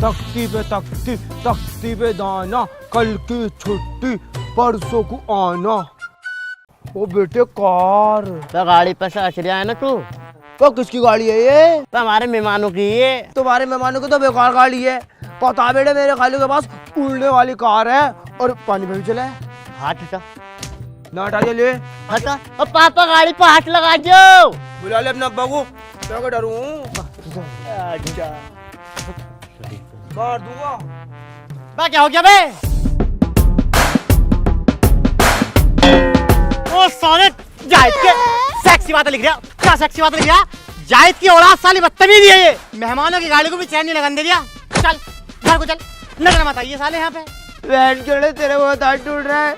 तख्ती पे तख्ती, तख्ती पे दाना, कल की छुट्टी परसों को आना। ओ बेटे कार तो गाड़ी पे से अचरिया है ना तू। तो किसकी गाड़ी है ये? तो हमारे मेहमानों की है। तुम्हारे मेहमानों की तो बेकार गाड़ी है। पता बेटे मेरे खालू के पास उड़ने वाली कार है और पानी में भी चला है। हाथ हटा ना हटाइए ले। हटा। और पापा गाड़ी पे हाथ लगा दो। बुला ले अपने अब्बा को। क्या डरूं? अच्छा कार दूंगा। बा क्या हो गया बे? ओ साले जाहिद के सेक्सी बातें लिख रहा। क्या सेक्सी बातें लिख रहा? जाहिद की औलाद साली बदतमीजी है ये। मेहमानों की गाड़ी को भी चैन नहीं लगन दे दिया। चल घर को चल, नजर मत आइए साले यहाँ पे। बहन जोड़े तेरे बहुत हाथ टूट रहा है।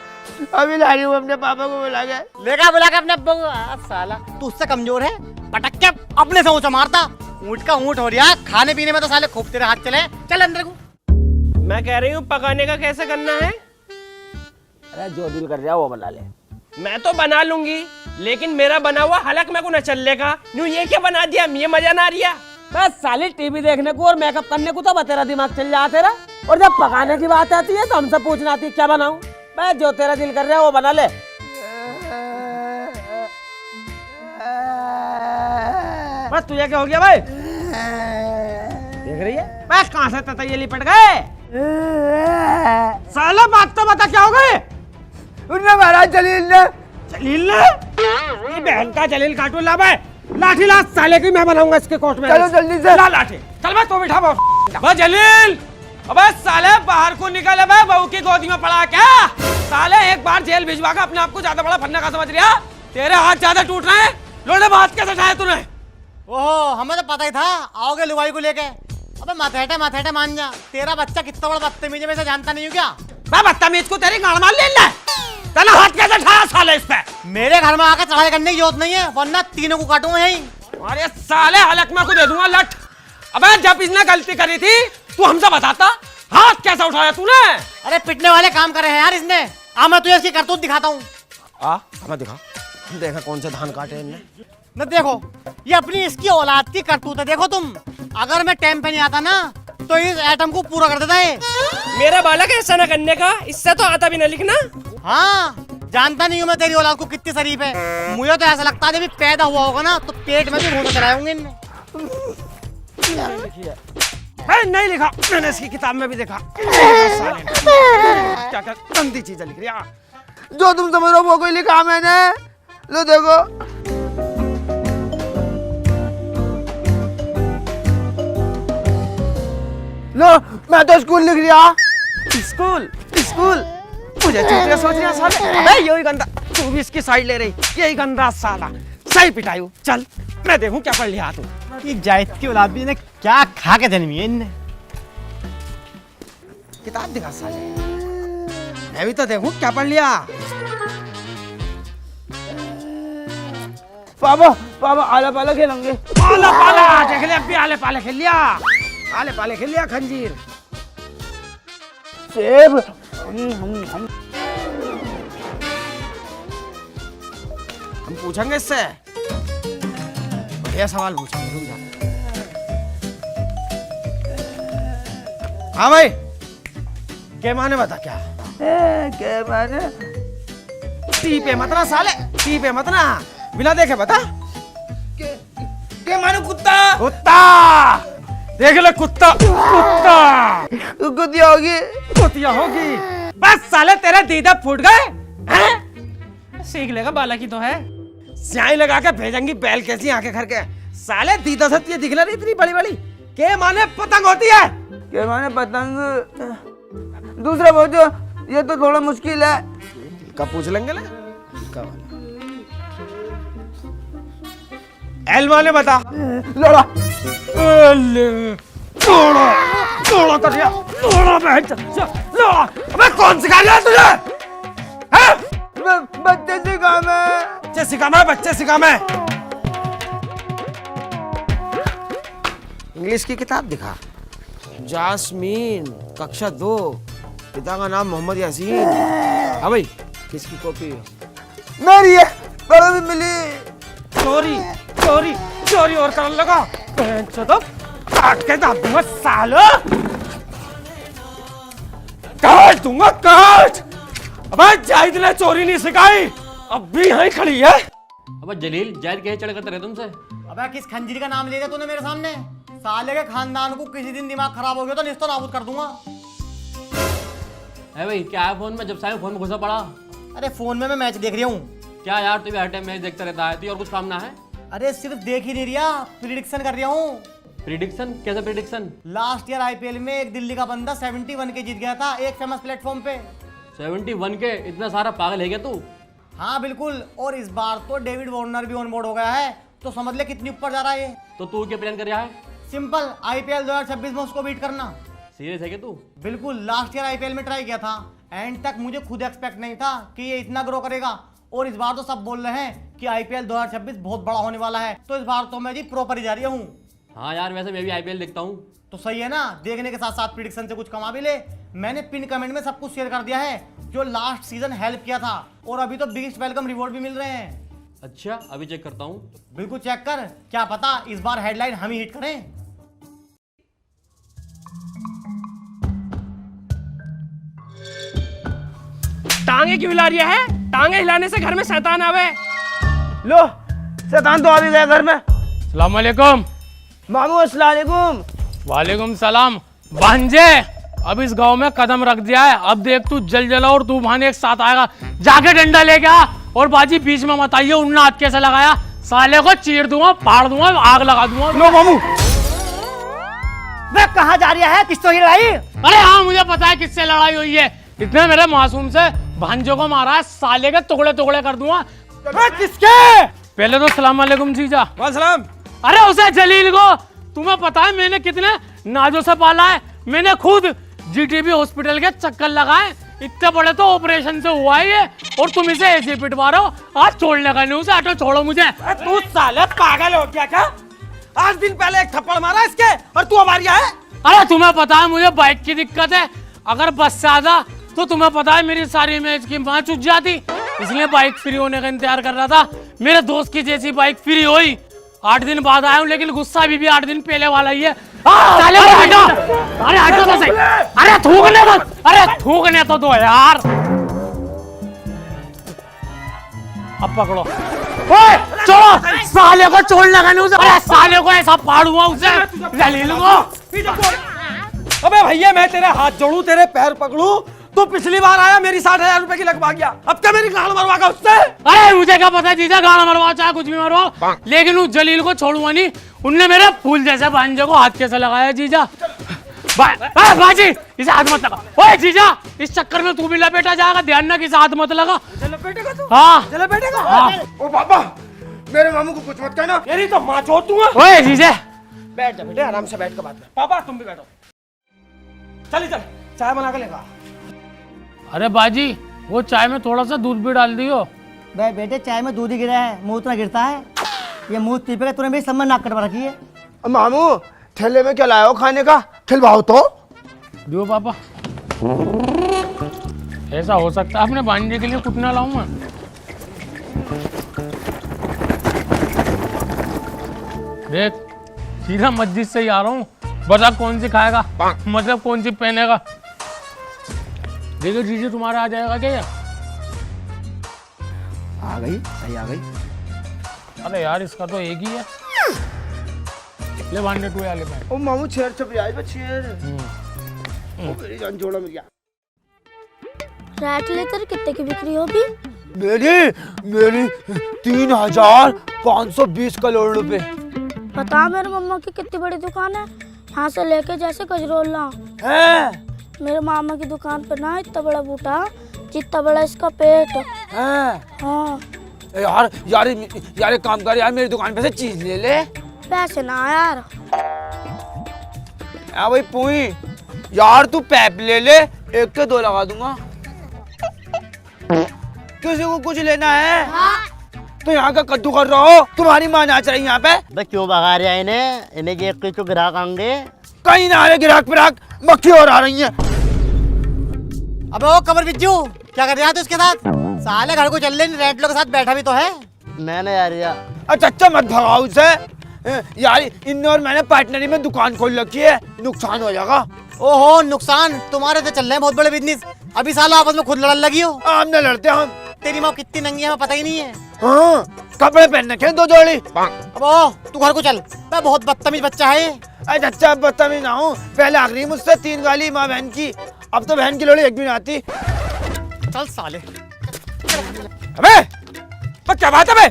अभी ला रही हूँ अपने पापा को बुला के। बुला के अपने अब्बा को। साला तू उससे कमजोर है, पटक के अपने से ऊंचा मारता। ऊंट का ऊंट हो रहा, खाने पीने में तो साले खूब तेरे हाथ चले। चल अंदर को। मैं कह रही हूँ पकाने का कैसे करना है? अरे जो दिल कर रहा है वो बना ले। मैं तो बना लूंगी, लेकिन मेरा बना हुआ हलक में को न चलेगा। न्यू ये क्या बना दिया? ये मजा ना रिया। बस साली टीवी देखने को और मेकअप करने को तो तेरा दिमाग चल जाता तेरा। और जब पकाने की बात आती है तो हमसे पूछना आती है क्या बनाऊं। बस जो तेरा दिल कर रहा है वो बना ले। बस तुझे क्या हो गया भाई? देख रही है बस कहां से ततैये लिपट गए। साला बात तो बता क्या हो गए? उन्होंने मारा जलील ने। जलील ने? ये बहन का जलील काटू ला भाई। लाठी ला साले की मैं बनाऊंगा इसके कोर्ट में। चलो जल्दी से। ला लाठी। चल बस तो बिठा बस जलील, अबे साले बाहर को निकल। बे बहू की गोदी में पड़ा क्या? साले एक बार जेल भिजवा कर अपने आप को ज्यादा बड़ा फन्ना का समझ लिया। तेरे हाथ ज्यादा टूट रहे हैं। लोटे बात कैसे उठाया तूने? ओहो हमें तो पता ही था आओगे लुगाई को लेके। अबे माथेटे मान जा। तेरा बच्चा कितना बड़ा बदतमीज में से जानता नहीं हो क्या? बदतमीज को तेरी गाड़ मार ले। तेरा हाथ कैसे उठाया साले इस पे? मेरे घर में आकर चढ़ाई करने की जरूरत नहीं है, वरना तीनों को काटूंगा यहीं। अरे साले हलक में को दे दूंगा लठ। अबे जब इसने गलती करी थी तू हमसे बताता। हाथ कैसे उठाया तूने? अरे पिटने वाले काम करे हैं यार इसने। आ मैं तुझे इसकी करतूत दिखाता हूँ। हमें दिखा। देखा कौन से धान काटे इनने। न देखो ये अपनी इसकी औलाद की करतूत है। देखो तुम, अगर मैं टाइम पे नहीं आता ना तो इस आइटम को पूरा कर देता है। मेरा बालक ऐसा न करने का, इससे तो आता भी न लिखना। हाँ जानता नहीं हूँ मैं तेरी औलाद को कितनी शरीफ है। मुझे तो ऐसा लगता है जब पैदा हुआ होगा ना तो पेट में भी घूमते चलाए होंगे इनने। नहीं लिखा, मैंने इसकी किताब में भी देखा। क्या क्या गंदी चीजें लिख रही है। जो तुम समझ रहे हो वो कोई लिखा मैंने। लो देखो। लो मैं तो स्कूल लिख रहा। स्कूल स्कूल मुझे चूतिया सोच रहा साले। अबे यही गंदा, तू भी इसकी साइड ले रही। यही गंदा साला सही पिटाई। चल मैं देखूं क्या पढ़ लिया तू। ये जायद की औलाद भी ने क्या खा के जन्मी है इनने। किताब दिखा साले, मैं भी तो देखूं क्या पढ़ लिया। पापा पापा आले पाले खेलेंगे। आले पाले देख ले, अभी आले पाले खेल लिया। आले पाले खेल लिया। खंजीर सेब। हम पूछेंगे इससे, बढ़िया सवाल पूछेंगे। रुक जा। हाँ भाई क्या माने बता क्या? क्या माने? टी पे मत ना साले, टी पे मत ना, बिना देखे बता। के मानो कुत्ता। कुत्ता देख ले, कुत्ता कुत्ता कुतिया होगी। कुतिया होगी। बस साले तेरे दीदा फूट गए। सीख लेगा, बालक ही तो है। स्याही लगा के भेजेंगी बैल कैसी आंखें खर के। साले दीदा से ये दिख रही इतनी बड़ी बड़ी। के माने पतंग होती है। क्या माने पतंग? दूसरा बोलो, ये तो थोड़ा मुश्किल है। कब पूछ लेंगे ना। एल माने बता। लोड़ा। लोड़ा लोड़ा कर दिया। लोड़ा लोड़ा। अबे कौन सिखा रहा है तुझे? बच्चे सिखा मैं। बच्चे सिखा मैं, बच्चे सिखा मैं। इंग्लिश की किताब दिखा। जास्मीन कक्षा 2, पिता का नाम मोहम्मद यासीन। हाँ भाई किसकी कॉपी है? मेरी है, पर भी मिली। चोरी चोरी चोरी और करने लगा। काट के दाब दूंगा सालो। काट दूंगा काट। अबे जाहिद ने चोरी नहीं सिखाई, अब भी यहीं खड़ी है। अबे जलील जायद कहे चढ़ करते रहे तुमसे। अबे किस खंजरी का नाम ले लिया तूने मेरे सामने? साले के खानदान को किसी दिन दिमाग खराब हो गया तो निस्तो नाबूद कर दूंगा। है भाई क्या है फोन में, जब साहब फोन में घुसा पड़ा? अरे फोन में मैं मैच देख रहा हूँ। क्या यार तू भी हर टाइम मैच देखता रहता है, तो और कुछ काम ना है? अरे सिर्फ देख ही नहीं रहा, प्रिडिक्शन कर रहा हूँ। प्रिडिक्शन? कैसे प्रिडिक्शन? लास्ट ईयर आईपीएल में एक दिल्ली का बंदा 71 के जीत गया था एक फेमस प्लेटफॉर्म पे। 71 के? इतना सारा पागल है क्या तू? हाँ बिल्कुल, और इस बार तो डेविड वार्नर भी ऑन बोर्ड हो गया है, तो समझ ले कितनी ऊपर जा रहा है ये। तो तू क्या प्लान कर रहा है? सिंपल, आईपीएल 2026 में उसको बीट करना। सीरियस है क्या तू? बिल्कुल, लास्ट ईयर आईपीएल में ट्राई किया था, एंड तक मुझे खुद एक्सपेक्ट नहीं था कि ये इतना ग्रो करेगा, और इस बार तो सब बोल रहे हैं कि आईपीएल 2026 बहुत बड़ा होने वाला है, तो इस बार तो मैं जी प्रॉपर ही जा रही हूँ। हाँ यार वैसे मैं भी आईपीएल देखता हूँ। तो सही है ना, देखने के साथ साथ प्रिडिक्शन से कुछ कमा भी ले। मैंने पिन कमेंट में सब कुछ शेयर कर दिया है जो लास्ट सीजन हेल्प किया था, और अभी तो बिगेस्ट वेलकम रिवॉर्ड भी मिल रहे हैं। अच्छा अभी चेक करता हूँ। बिल्कुल चेक कर, क्या पता इस बार हेडलाइन हम ही हिट करें। टांगे क्यों हिला रही है? टांगे हिलाने से घर में शैतान आवे। लो शैतान तो आ भी गया घर में। अस्सलाम वालेकुम। मामू अस्सलाम वालेकुम। वालेकुम सलाम। भांजे अब इस गांव में कदम रख दिया है, अब देख तू जल और तूफान एक साथ आएगा। जाके डंडा लेके आ, और बाजी बीच में मत आइए, उन्ना हाथ कैसे लगाया, साले को चीर दूंगा, फाड़ दूंगा, आग लगा दूंगा। लो मामू। वे कहाँ जा रहा है, किसको लड़ाई? अरे हाँ मुझे पता है किससे लड़ाई हुई है, इतने मेरे मासूम से भांजों को मारा है, साले के टुकड़े टुकड़े कर दूंगा। किसके? पहले तो सलाम वालेकुम जीजा। वालेकुम। अरे उसे जलील को तुम्हें पता है मैंने कितने नाजों से पाला है, मैंने खुद जीटीबी हॉस्पिटल के चक्कर लगाए, इतने बड़े तो ऑपरेशन से हुआ है ये, और तुम इसे ऐसे पिटवा रहे हो। आज छोड़ने का नहीं उसे, हटो छोड़ो मुझे। तू साले पागल हो गया क्या? 8 दिन पहले एक थप्पड़ मारा इसके और तू हमारी है? अरे तुम्हें पता है मुझे बाइक की दिक्कत है, अगर बस से आता तो तुम्हें पता है मेरी सारी मैच की मां चुक जाती, इसलिए बाइक फ्री होने का इंतजार कर रहा था। मेरे दोस्त की जैसी बाइक फ्री हुई, 8 दिन बाद आया हूँ, लेकिन गुस्सा अभी भी 8 दिन पहले वाला ही है। साले को हटो, अरे हटो तो सही, अरे थूकने दो, अरे थूकने तो दो यार। अब पकड़ो, ओए छोड़ो, साले को छोड़ने का नहीं उसे, अरे साले को ऐसा फाड़ूंगा उसे, जलील को। अबे भैया मैं तेरे हाथ जोड़ू, तेरे पैर पकड़ू, तू पिछली बार आया मेरी 60,000 रुपए की लगवा गया, अब क्या मेरी गाड़ मरवागा उससे? अरे मुझे क्या पता जीजा, गाना मरवाओ चाहे कुछ भी मरवाओ, लेकिन उस जलील को छोड़ूंगा नहीं, उनने मेरे फूल जैसे भांजे को हाथ कैसे लगाया जीजा। बाजी इसे हाथ मत लगा, ओए जीजा इस चक्कर में तू भी लपेटा जाएगा, ध्यान ना किसी हाथ मत लगा। लपेटेगा तू? हाँ लपेटेगा? हाँ। ओ पापा मेरे मामू को कुछ मत कहना, मेरी तो माँ छोड़ दूंगा। ओए जीजा बैठ जा बेटे, आराम से बैठ कर बात कर। पापा तुम भी बैठो, चल चाय बना के लेगा। अरे बाजी वो चाय में थोड़ा सा दूध भी डाल दियो। भाई बेटे चाय में दूध ही गिरा है, मुंह तो गिरता है, ये मुंह पीपेगा, तूने मेरी सम्मान नाक कटवा रखी है। मामू ठेले में क्या लाया हो खाने का, खिलवाओ तो। दियो पापा, ऐसा हो सकता है अपने भांजे के लिए कुछ ना लाऊं मैं। देख सीधा मस्जिद से ही आ रहा हूँ, बता कौन सी खाएगा, मतलब कौन सी पहनेगा। देखो जीजी तुम्हारा आ जाएगा क्या? आ गई, सही आ गई। अरे यार इसका तो एक ही है, ले भांडे टू आले भाई। ओ मामू छेड़ छप जाए छेड़, ओ मेरी जान जोड़ा मिल गया। रैट लेकर कितने की बिक्री होगी? मेरी 3,520 करोड़ रुपए। बता मेरे मम्मा की कितनी बड़ी दुकान है, यहाँ से लेके जैसे कजरोला है? मेरे मामा की दुकान पे ना इतना बड़ा बूटा जितना बड़ा इसका पेट। है? हाँ यार एक काम कर यार, मेरी दुकान पे से चीज ले ले। पैसे ना यार। भाई पुई यार तू पैप ले ले, 1 के 2 लगा दूंगा। किसी को कुछ लेना है? हाँ। तो यहाँ का कद्दू कर रहा हो, तुम्हारी माँ नाच रही यहाँ पे। बे क्यों भगा रहा है इन्हें कि एक तो ग्राहक आएंगे। कहीं ना आ रहे ग्राहक फिराक, मक्खी और आ रही है। अबे वो कमर बिज्जू क्या कर रहा है तू इसके साथ? साले घर को चल ले, रेड लोग के साथ बैठा भी तो है। मैंने यार अच्छा मत भगाओ उसे यार, इन और मैंने पार्टनरी में दुकान खोल रखी है, नुकसान हो जाएगा। ओहो नुकसान तुम्हारे तो चल रहे हैं बहुत बड़े बिजनेस। अभी साला आपस में खुद लड़ने लगी हो। हमने लड़ते हम। तेरी माँ कितनी नंगी है हमें पता ही नहीं है। हाँ, कपड़े पहन रखे हैं 2 जोड़ी। अब ओ तू घर को चल। मैं बहुत बदतमीज बच्चा है ये। अरे अच्छा बदतमीज ना हूँ, पहले आखिरी मुझसे 3 गाली माँ बहन की, अब तो बहन की लोड़ी एक भी नहीं आती। चल साले। अबे क्या बात है बे?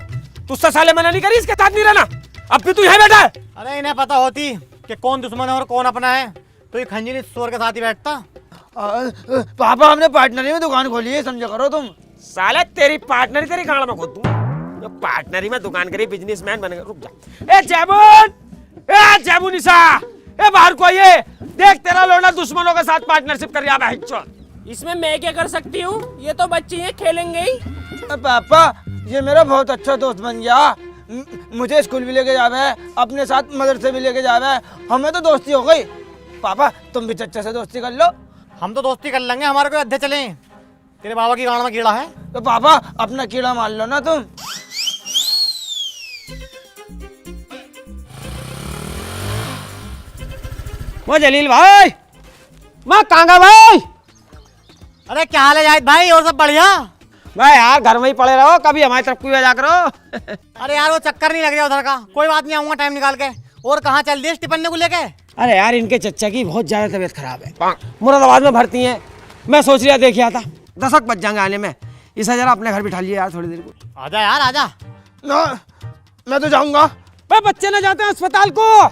तुझसे साले मना नहीं करी इसके साथ नहीं रहना। अब भी तू यहाँ बैठा है। अरे इन्हें पता होती कि कौन दुश्मन है और कौन अपना है तो ये खंजीर इस शोर के साथ ही बैठता। पापा हमने पार्टनरी में दुकान खोली है, समझा करो तुम। साले तेरी पार्टनरी तेरी गाड़ में खोद दूं। जो पार्टनरी में दुकान करी बिजनेसमैन बनेगा। रुक जा। ए जैबून निशा, ए बाहर को आइए। देख तेरा लोना दुश्मनों के साथ पार्टनरशिप कर रहा है। इसमें मैं क्या कर सकती हूँ? ये तो बच्चे हैं, खेलेंगे ही। पापा ये मेरा बहुत अच्छा दोस्त बन गया। मुझे स्कूल भी लेके जावे है, अपने साथ मदरसे भी लेके जावे है, हमें तो दोस्ती हो गई। पापा तुम भी चच्चा से दोस्ती कर लो। हम तो दोस्ती कर लेंगे, हमारे कोई अद्धे चले। तेरे बाबा की गाड़ में कीड़ा है तो पापा अपना कीड़ा मार लो ना तुम। वो जलील भाई, मैं कांगा भाई। अरे क्या हाल है जाहिद भाई? और सब बढ़िया? भाई यार घर में ही पड़े रहो, कभी हमारी तरफ कोई जा करो। अरे यार वो चक्कर नहीं लग रहा उधर का। कोई बात नहीं, आऊंगा टाइम निकाल के। और कहाँ चल दिए स्टीफन को लेके? अरे यार इनके चच्चा की बहुत ज्यादा तबीयत खराब है, मुरादाबाद में भर्ती है। मैं सोच रहा देखिए आता 10 बज जाएंगे आने में। इसे जरा अपने घर बिठा लिए यार थोड़ी देर को। आजा यार आजा। ना मैं तो जाऊंगा। बच्चे ना जाते हैं अस्पताल को।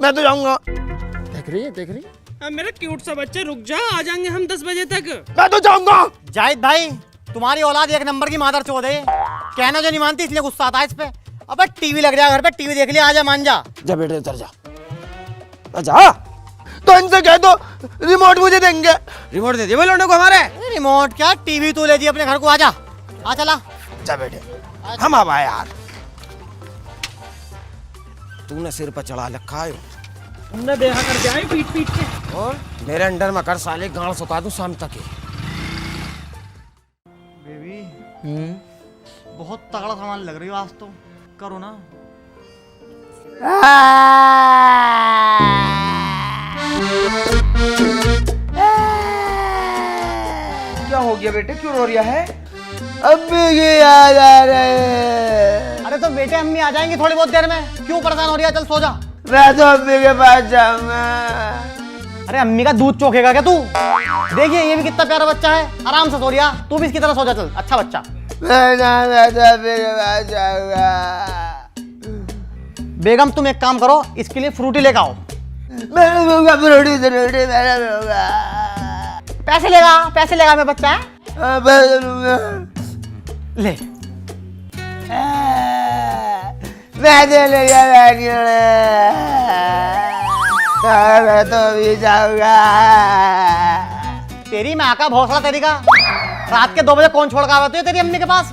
मैं तो जाऊंगा। देख रही है। मेरा क्यूट सा बच्चा, रुक जा, आ जाएंगे हम 10 बजे तक। मैं तो जाऊंगा। जाहिद भाई तुम्हारी औलाद 1 नंबर की मादर चोद है। कहना जो नहीं मानती इसलिए गुस्सा आता है इस पे। अबे टीवी लग जाए घर पे, टीवी देख लिया, आजा मान जा। जा बेटे उतर जा। जा तो इनसे कह दो रिमोट मुझे देंगे। रिमोट दे दिए भाई लौंडे को हमारे। रिमोट क्या, टीवी तू ले दी अपने घर को। आजा आ चला। जा बेटे हम अब आए यार। तूने सिर पर चढ़ा रखा है हमने देखा कर जाए पीट पीट के। और मेरे अंडर में कर साले, गांड सुखा दूं शाम तक ही। बहुत तगड़ा सामान लग रही हो आज तो। करो ना। क्या हो गया बेटे, क्यों रो रहा है? अम्मी की याद आ रही है। अरे तो बेटे अम्मी आ जाएंगी थोड़ी बहुत देर में, क्यों परेशान हो रही है? चल सो जा। मैं तो अम्मी के पास जाऊंगा। अरे अम्मी का दूध चोखेगा क्या तू? देखिए ये भी कितना प्यारा बच्चा है, आराम से सो रिया। तू भी इसकी तरह सो जा, चल अच्छा बच्चा। मैं तो अम्मी के पास जाऊंगा। बेगम तुम एक काम करो, इसके लिए फ्रूटी लेकर आओ। मैं लूंगा फ्रूटी फ्रूटी, मैं लूंगा। पैसे लेगा मेरा बच्चा है। मैं लूंगा। ले मैं तो लूंगा मैं तो भी जाऊंगा। तेरी माँ का भौसला तेरी का। रात के 2 बजे कौन छोड़ कर आती है तेरी अम्मी के पास?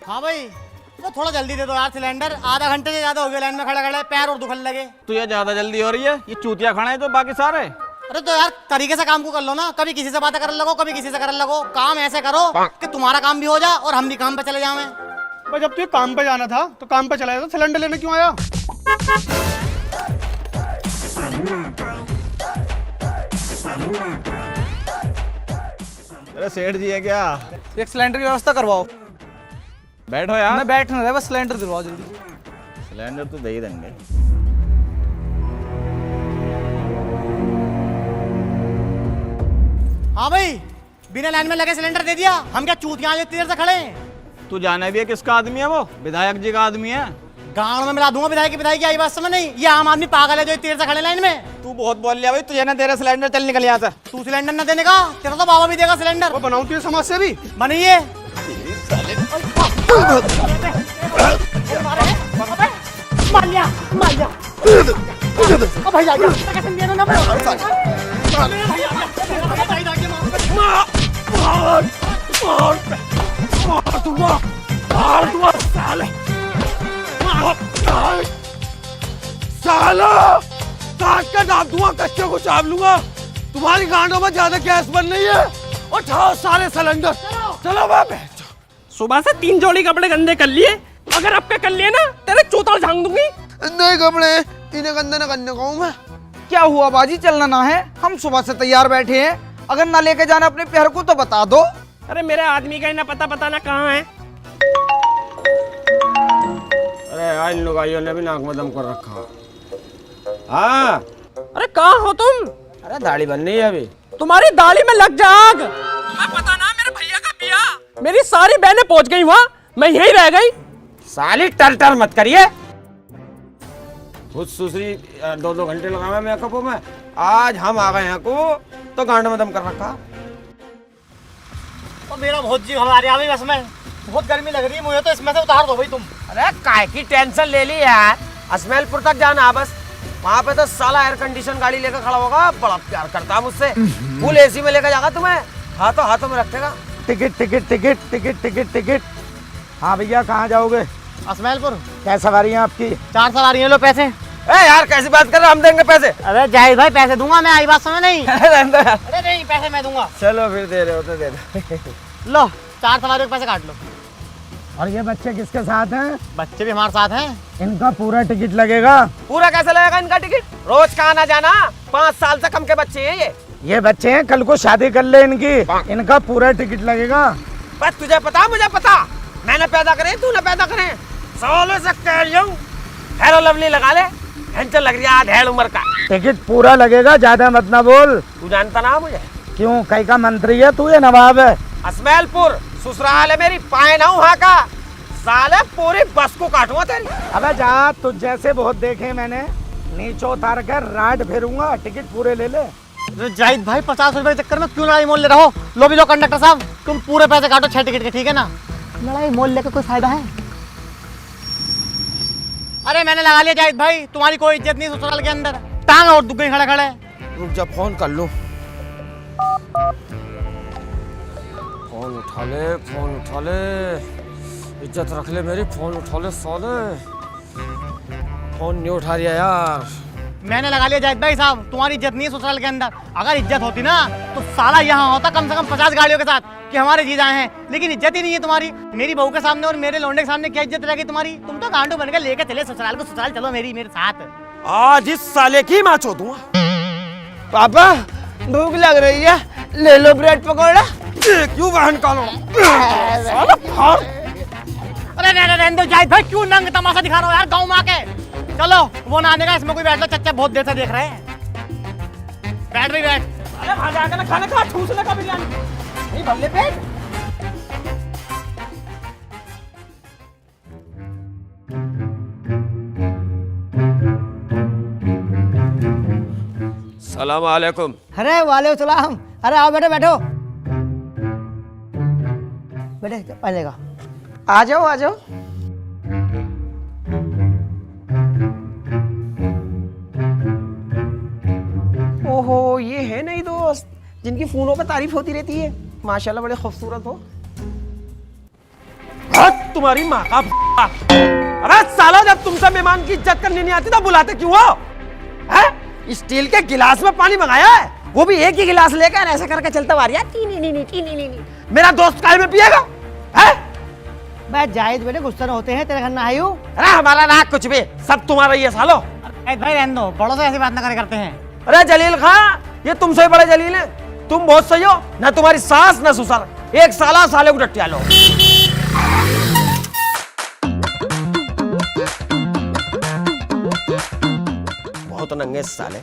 हाँ भाई तो थोड़ा जल्दी दे दो यार सिलेंडर। आधा घंटे से ज्यादा हो गया लाइन में खड़े खड़े, पैर और दुखने लगे। तुझे ज्यादा जल्दी हो रही है, ये चूतिया खाना है तो बाकी सारे। अरे तो यार तरीके से काम को कर लो ना, कभी किसी से बातें करने लगो, कभी किसी से करने लगो। काम ऐसे करो कि तुम्हारा काम भी हो जाए और हम भी काम पे चले जाएं। भाई जब तुझे काम पे जाना था तो काम पे चला गया, तो सिलेंडर लेने क्यों आया? अरे सेठ जी है क्या? एक सिलेंडर की व्यवस्था करवाओ। बैठो यार। मैं बैठ नहीं रहा, बस सिलेंडर दिलवाओ जल्दी। सिलेंडर तो दे ही देंगे। हाँ भाई बिना लाइन में लगे सिलेंडर दे दिया। हम क्या चूतियां इतनी देर से खड़े हैं? तू जाना भी है किसका आदमी है? वो विधायक जी का आदमी है। गाँव में मिला दूंगा विधायक की आई बात समझ नहीं। ये आम आदमी पागल है जो इतनी देर से खड़े लाइन में। तू बहुत बोल लिया भाई, तुझे ना तेरा सिलेंडर, चल निकल यहाँ से। तू सिलेंडर न देने का, तेरा तो बाबा भी देगा सिलेंडर। वो बनाऊं तुझे समाज से भी बनाइए। मार लिया भाई साला काट कर दाब दूंगा, कच्चे को चाप लूंगा। तुम्हारी गांडों में ज्यादा गैस बन रही है। उठाओ सारे सिलेंडर, चलो बाबे। सुबह से 3 जोड़ी कपड़े गंदे कर लिए, अगर अब के कर लिए ना तेरे चौताल झांग दूंगी। नहीं कपड़े इन्हें गंदा न करने कहूँ मैं। क्या हुआ बाजी, चलना ना है? हम सुबह से तैयार बैठे हैं, अगर ना लेके जाना अपने प्यार को तो बता दो। अरे मेरे आदमी का ही ना पता ना कहाँ है। अरे यार इन लुगाइयों ने भी नाक में दम कर रखा। हाँ अरे कहाँ हो तुम? अरे दाढ़ी बननी है अभी। तुम्हारी दाढ़ी में लग जाग। मैं पता ना मेरे भैया का बियाह, मेरी सारी बहनें पहुंच गई वहाँ, मैं यहीं रह गई। साली टर मत करिए। खुद सुसरी 2-2 घंटे लगावे मेकअप में, आज हम आ गए हैं को तो गांड में दम कर रखा। तो मेरा बहुत जी घबरा रहा है बस में, बहुत गर्मी लग रही है मुझे, तो इसमें से उतार दो भाई तुम। अरे काय की टेंशन ले ली यार, असमेलपुर तक जाना बस, वहाँ पे तो साला एयर कंडीशन गाड़ी लेकर खड़ा होगा, बड़ा प्यार करता है मुझसे, फुल एसी में लेकर जाएगा तुम्हें, हाथों में रखेगा। Ticket ticket ticket ticket ticket ticket. हाँ भैया कहाँ जाओगे? असमैलपुर। क्या सवारी है आपकी? 4 सवारी है, लो पैसे। ए यार कैसी बात कर रहे हो, हम देंगे पैसे। अरे जाहिद भाई पैसे दूंगा मैं, आई बात समझ नहीं। रहने दो यार। अरे नहीं पैसे मैं दूंगा। चलो फिर दे रहे हो तो दे दो। लो 4 सवारियों के पैसे काट लो। और ये बच्चे किसके साथ हैं? बच्चे भी हमारे साथ हैं। इनका पूरा टिकट लगेगा? पूरा कैसे लगेगा इनका टिकट? रोज का आना जाना, 5 साल से कम के बच्चे हैं ये बच्चे हैं, कल को शादी कर ले इनकी, इनका पूरा टिकट लगेगा। बस तुझे पता मुझे पता, मैंने पैदा करे तूने पैदा करे, सालों से कह रही हूँ हेलो लवली लगा ले, हेंचल लग रही है आधेड़ उम्र का। टिकट पूरा लगेगा, ज्यादा मत ना बोल। तू जानता ना मुझे? क्यों, कई का मंत्री है तू या नवाब है? असमैलपुर ससुराल है मेरी, पाए ना वहाँ का, साले पूरी बस को काटूंगा तेरी। अबे जा, तुझ जैसे बहुत देखे मैंने, नीचे उतार कर राड फेरूंगा, टिकट पूरे ले ले। तो जाहिद भाई 50 रुपए के चक्कर में क्यों लड़ाई मोल ले रहे हो? लो भी लो कंडक्टर साहब, तुम पूरे पैसे काटो 6 टिकट के, ठीक है ना? लड़ाई मोल लेकर कोई फायदा है? अरे मैंने लगा लिया जाहिद भाई, तुम्हारी कोई इज्जत नहीं ससुराल के अंदर, टांग और दुख गई खड़े खड़े। रुक जा फोन कर लूं। फोन उठा ले, इज्जत रख ले मेरी, फोन उठा ले साले। फोन नहीं उठा रहा यार। मैंने लगा लिया जाहिद भाई साहब, तुम्हारी इज्जत नहीं है ससुराल के अंदर, अगर इज्जत होती ना तो साला यहाँ होता कम से कम 50 गाड़ियों के साथ कि हमारे जीजा हैं, लेकिन इज्जत ही नहीं है तुम्हारी। मेरी बहू के सामने और मेरे लौंडे के सामने क्या इज्जत रहेगी तुम्हारी? तुम तो गांडू बनकर लेके चले ससुराल को, ससुराल चलो मेरे साथ। आज इस साले की माँ चोदूंगा। पापा भूख लग रही है, ले लो ब्रेड पकौड़ा। क्यों बहन का लो? अरे रहने दो जाहिद भाई, क्यों नंग तमाशा दिखा रहे हो यार गाँव में आके? चलो वो ना आने का, इसमें कोई बैठ लो, चच्चा बहुत देर से देख रहे हैं। बैठ भी बैठ। अरे वहां जाकर ना खाना खा, ठूसने का बिरयानी नहीं भल्ले पेट। सलाम वालेकुम। अरे वालेकुम सलाम। अरे आओ बेटे बैठो, बेटे पहलेगा। आ जाओ। ओहो, ये है नहीं दोस्त जिनकी फोनों पे तारीफ होती रहती है, माशाल्लाह बड़े खूबसूरत हो। तुम्हारी माँ का अरे साला, जब तुमसे मेहमान की इज्जत करनी नहीं आती तो बुलाते क्यों हो? हैं? स्टील के गिलास में पानी मंगाया है, वो भी एक ही गिलास लेकर ऐसे करके चलता हुआ मेरा दोस्त काय में पिएगा? हैं? मैं जाहिद बेटे गुस्सा होते हैं, तेरे घर ना आई हूँ। अरे हमारा ना कुछ भी, सब तुम्हारा ही है सालो। भाई रहने दो, बड़ों से ऐसी बात ना करे करते हैं। अरे जलील खां, ये तुमसे ही बड़े जलील हैं, तुम बहुत सही हो, ना तुम्हारी सास ना ससुर, एक साला साले को डटिया लो। बहुत नंगे साले।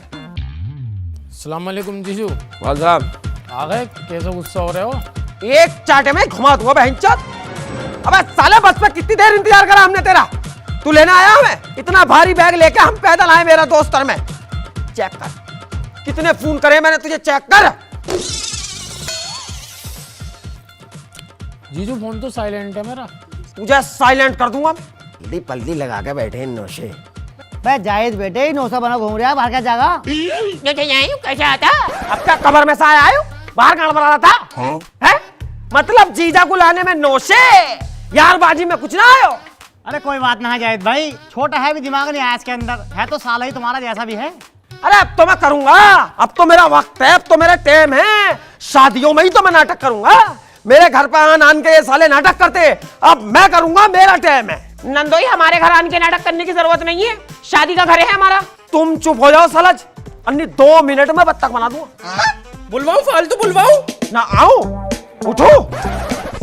अस्सलाम वालेकुम जीजू। वालेकुम। आ गए? कैसे गुस्सा हो रहे हो? एक चाटे में घुमा दूंगा बहनचोद। अबे साले बस पे कितनी देर इंतजार करा हमने तेरा, तू लेना आया हमें? इतना भारी बैग लेके हम पैदल आए मेरा दोस्त और मैं। चेक कर कितने फोन करे मैंने तुझे, चेक कर। जीजू फोन तो साइलेंट है मेरा। तुझे साइलेंट कर दूंगा। जल्दी पल्दी लगा के बैठे इन नौशे। मैं जाहिद बेटे ही नौसा बना घूम रहा है, बाहर क्या जागा? कैसे आता? अब क्या कबर में से आया हूँ, बाहर गाड़ बना रहा था? हैं? मतलब जीजा को लाने में नौशे, यार बाजी में कुछ ना आयो। अरे कोई बात ना है जाहिद भाई, छोटा है भी दिमाग नहीं आया इसके अंदर, है तो साला ही तुम्हारा जैसा भी है। अरे अब तो मैं करूंगा, अब तो मेरा वक्त है, अब तो मेरा टाइम है, शादियों में ही तो मैं नाटक करूंगा। मेरे घर पर आन आन के ये साले नाटक करते, अब मैं करूंगा, मेरा टाइम है। नंदोई, हमारे घर आने के नाटक करने की जरूरत नहीं है, शादी का घर है हमारा। तुम चुप हो जाओ सलज, अन्नी 2 मिनट में बत्तख बना दूंगा। बुलवाऊं, फालतू बुलवाऊं? ना आओ, उठो,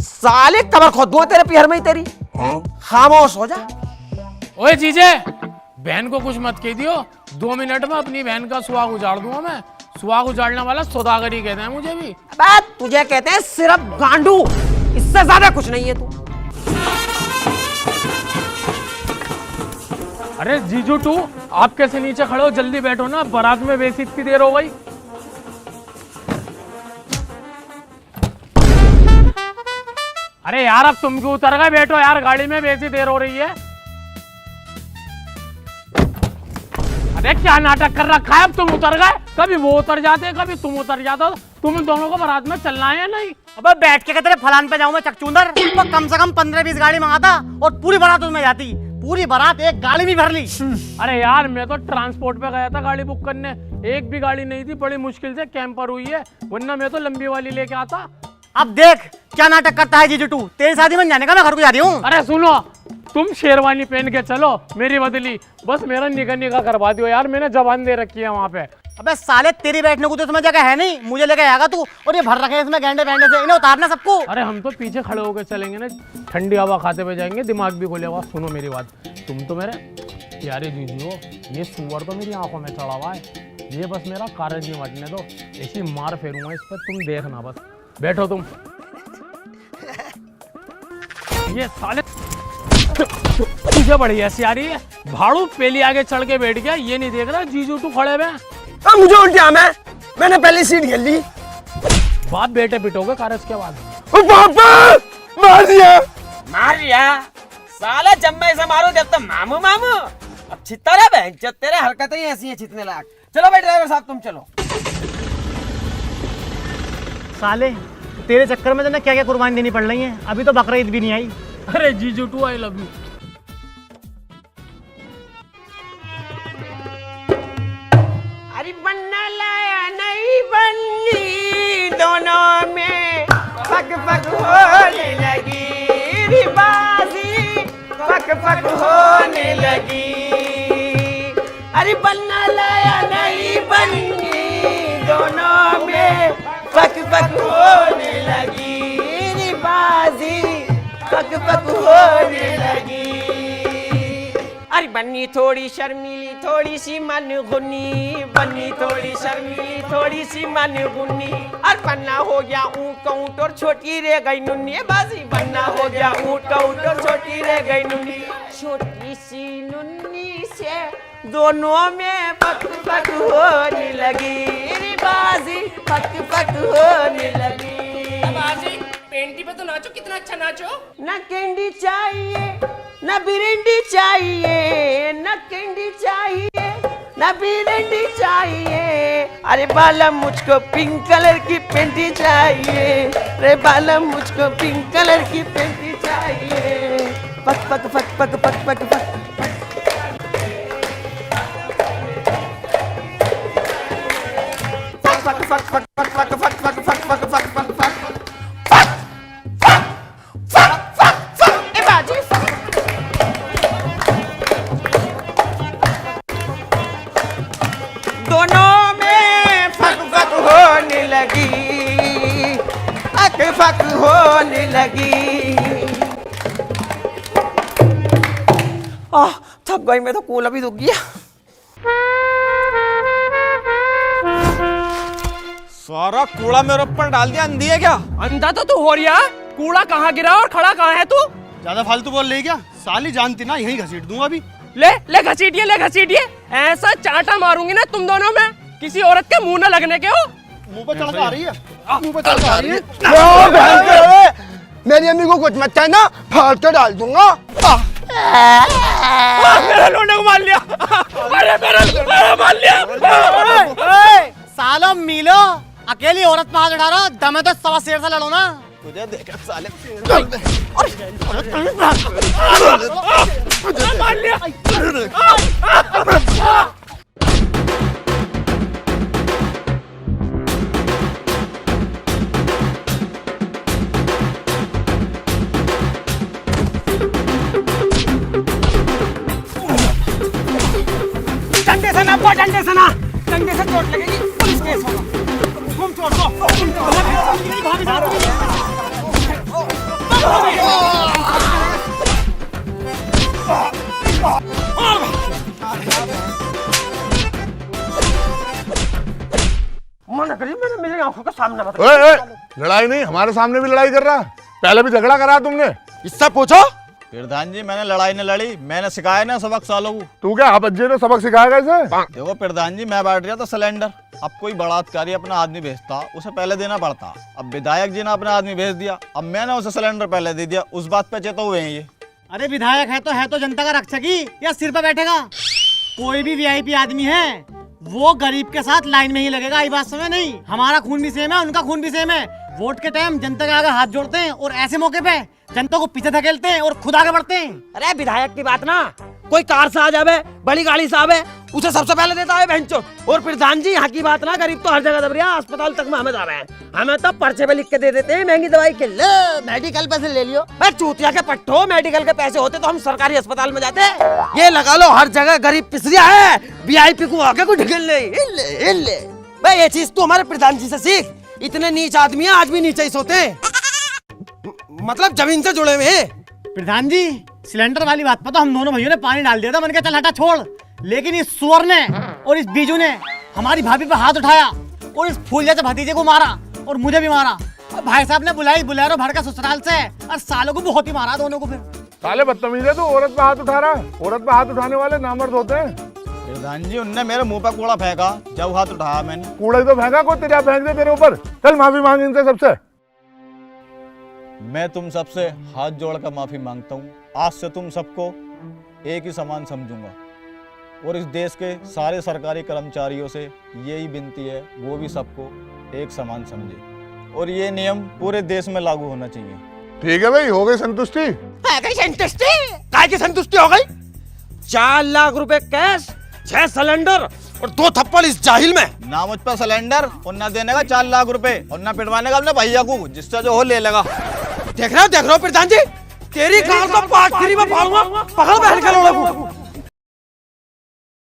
साले कमर खोद दूंगा तेरे पिहर में ही तेरी। खामोश हो जा। ओए जीजे, बहन को कुछ मत कह दियो, 2 मिनट में अपनी बहन का सुहाग उजाड़ दूंगा मैं। सुहाग उजाड़ने वाला सौदागर ही कहते हैं मुझे भी। अबे तुझे कहते हैं सिर्फ गांडू, इससे ज्यादा कुछ नहीं है तू। अरे जीजू टू, आप कैसे नीचे खड़े हो? जल्दी बैठो ना, बारात में वैसी इतनी देर हो गई। अरे यार अब तुम क्यों उतर गए? बैठो यार, गाड़ी में वैसी देर हो रही है। अरे क्या नाटक कर रखा है? अब तुम उतर गए, कभी वो उतर जाते, कभी तुम उतर जाते हो। तुम दोनों को बारात में चलना है या नहीं? अबे बैठ के तेरे फलान पे जाऊं मैं चकचूंदर, तो कम से कम 15-20 गाड़ी मंगाता और पूरी बारात उसमें जाती। पूरी बारात एक गाड़ी में भर ली। अरे यार मैं तो ट्रांसपोर्ट पे गया था गाड़ी बुक करने, एक भी गाड़ी नहीं थी, बड़ी मुश्किल से कैंपर हुई है, वरना मैं तो लंबी वाली लेके आता। अब देख क्या नाटक करता है जीजू टू, तेरी शादी में जाने का मैं घर को जा रही हूँ। अरे सुनो, तुम शेरवानी पहन के चलो, मेरी बदली, बस मेरा निगाह निगाह करवा दियो यार, मैंने जबान दे रखी है वहाँ पे। अबे साले तेरी बैठने को तो इसमें जगह है नहीं, मुझे लेके आएगा तू, और ये भर रखे हैं इसमें गैंडे वैंडे से, इन्हें उतारना सबको। अरे हम तो पीछे खड़े होकर चलेंगे ना, ठंडी हवा खाते हुए जाएंगे, दिमाग भी खुलेगा। सुनो मेरी बात, तुम तो मेरे प्यारे जीजू हो, ये सुअर तो मेरी आंखों में चढ़ा हुआ है, ये बस मेरा कागज नहीं बटने दो, ऐसी मार फेरूंगा इस पर, तुम देखना बस। बैठो तुम। ये साले तुझे बड़ी ऐसी आ रही है, भाड़ू पेली आगे चढ़ के बैठ गया, ये नहीं देख रहा जीजू तू खड़े हुए। मुझे उल्टिया मैंने पहले सीट घेर ली। बाप बेटे पिटोगे कारज के बाद। पापा मार दिया। साला जब मैं इसे मारू जब तो मामू मामू, अब छिता रहा बहन, जब तेरे हरकतें ही ऐसी हैं छितने लायक। चलो भाई ड्राइवर साहब तुम चलो। साले तेरे चक्कर में तो क्या क्या कुर्बानी देनी पड़ रही है, अभी तो बकरा ईद भी नहीं आई। अरे जीजू टू आई लव यू। अरे बनना लाया नहीं बनली, दोनों में पक पक होने लगी रिबाजी, पक पक होने लगी। अरे बनना लाया नहीं बनली, दोनों में पक पक होने लगी रिबाजी, पक पक होने लगी। अरे बन्नी थोड़ी शर्मीली, थोड़ी सी मन गुनी, बन्नी थोड़ी शर्मीली, थोड़ी सी मन गुनी। और बन्ना हो गया ऊँट ऊँट और छोटी रह गई नुन्नी, बाजी बन्ना हो गया ऊँट ऊँट और छोटी रह गई नुन्नी। छोटी सी नुन्नी से दोनों में पक पक होने लगी रे बाजी, पक पक होने लगी। बाजी पेंटी पे तो नाचो, कितना अच्छा नाचो। न कैंडी चाहिए न बिरंडी चाहिए, न कैंडी चाहिए न बिरंडी चाहिए। अरे बालम मुझको पिंक कलर की पेंटी चाहिए, अरे बालम मुझको पिंक कलर की पेंटी चाहिए। पक पक पक पक पक पक पक पक पक पक पक पक पक पक पक पक पक पक पक ए बाजी दोनों में फक फक होने लगी, फक फक होने लगी। थक गई मैं तो, कूला भी दुख गया। सारा कूड़ा मेरे ऊपर डाल दिया, अंधी है क्या? अंधा तो तू हो रहा, कूड़ा कहाँ गिरा और खड़ा कहाँ है तू? ज्यादा फालतू बोल रही क्या? साली जानती ना, यही घसीट दूंगा अभी। ले घसीटिए, ऐसा चांटा मारूंगी ना तुम दोनों में, किसी औरत के मुंह न लगने के हो। मुंह पे चढ़ के आ रही है, मुंह पे चढ़ के आ रही है। मेरी अम्मी को कुछ मत कहना, फाड़ के डाल दूंगा। मेरा लोंडे को मार लिया, अरे मेरा मार लिया। सालो मिलो, अकेली औरत पे हाथ उठा रहा, दम है तो सवा शेर से लड़ो ना। तुझे देखा साले मार लिया। वो डंडे से ना, डंडे से चोट लगेगी, पुलिस केस होगा। तुम छोड़ दो। मना करिए, मैंने मेरी आंखों के सामने मत। लड़ाई नहीं, हमारे सामने भी लड़ाई कर रहा है। पहले भी झगड़ा करा तुमने। इससे पूछो। प्रधान जी मैंने लड़ाई न लड़ी, मैंने सिखाया ना सबक सालों को। तू क्या आप अज्जे ने सबक सिखाएगा इसे? देखो प्रधान जी, मैं बांट रहा था सिलेंडर। अब कोई बड़ा अधिकारी अपना आदमी भेजता, उसे पहले देना पड़ता। अब विधायक जी ने अपना आदमी भेज दिया, अब मैंने उसे सिलेंडर पहले दे दिया। उस बात पे चेतो हुए हैं ये। अरे विधायक है तो जनता का रक्षक ही, या सिर पे बैठेगा? कोई भी वीआईपी आदमी है वो गरीब के साथ लाइन में ही लगेगा। आई बात समझ नहीं? हमारा खून भी सेम है, उनका खून भी सेम है। वोट के टाइम जनता के आगे हाथ जोड़ते हैं और ऐसे मौके पे जनता को पीछे धकेलते हैं और खुद आगे बढ़ते हैं। अरे विधायक की बात ना, कोई कार से आ जावे, बड़ी गाड़ी से आवे, उसे सबसे पहले देता है बहनचो। और प्रधान जी यहाँ की बात ना, गरीब तो हर जगह दब रहा, अस्पताल तक में हमें जा रहे हैं। हमें तो पर्चे पे लिख के दे देते हैं महंगी दवाई के, ले मेडिकल पैसे ले लियो। मैं चूतिया के पट्टो, मेडिकल के पैसे होते तो हम सरकारी अस्पताल में जाते। ये लगा लो हर जगह गरीब पिसरिया है, वीआईपी को आके कोई ढकेल नहीं। भाई ये चीज तू हमारे प्रधान जी से सीख। इतने नीच आदमी है, आज भी नीचे ही सोते हैं, मतलब जमीन से जुड़े हुए हैं। प्रधान जी सिलेंडर वाली बात पर तो हम दोनों भाइयों ने पानी डाल दिया था। मैंने कहा चल हटा छोड़, लेकिन इस सुअर ने और इस बीजू ने हमारी भाभी पे हाथ उठाया और इस फूल जैसे भतीजे को मारा और मुझे भी मारा। और भाई साहब ने बुलाई बुलेरो भर का ससुराल से, और सालों को बहुत ही मारा दोनों को। फिर साले बदतमीज है तू, औरत पे हाथ उठा रहा है। औरत पे हाथ उठाने वाले नामर्द होते हैं। प्रधान जी उनने मेरे मुंह पे कूड़ा फेंका जब हाथ उठाया मैंने। कूड़ा ही तो फेंका, को तेरा फेंक दे तेरे ऊपर। चल माफी मांग इनसे सबसे। मैं तुम सबसे हाथ जोड़कर माफी मांगता हूँ। आज से तुम सबको एक ही समान समझूंगा और इस देश के सारे सरकारी कर्मचारियों से यही विनती है, वो भी सबको एक समान समझे और ये नियम पूरे देश में लागू होना चाहिए। ठीक है भाई, हो गई संतुष्टि? काय की संतुष्टि हो गई? 4 लाख रुपए कैश, 6 सिलेंडर और 2 थप्पड़ इस जाहिल में। ना मुझ पर सिलेंडर और ना देने का 4 लाख रुपए और ना पिटवाने का अपने भैया को, जिससे जो हो ले लेगा। देख रहे हो प्रधान जी, तेरी कार तो 5 में फाड़ूंगा, पकड़ बहन के लोड़े को।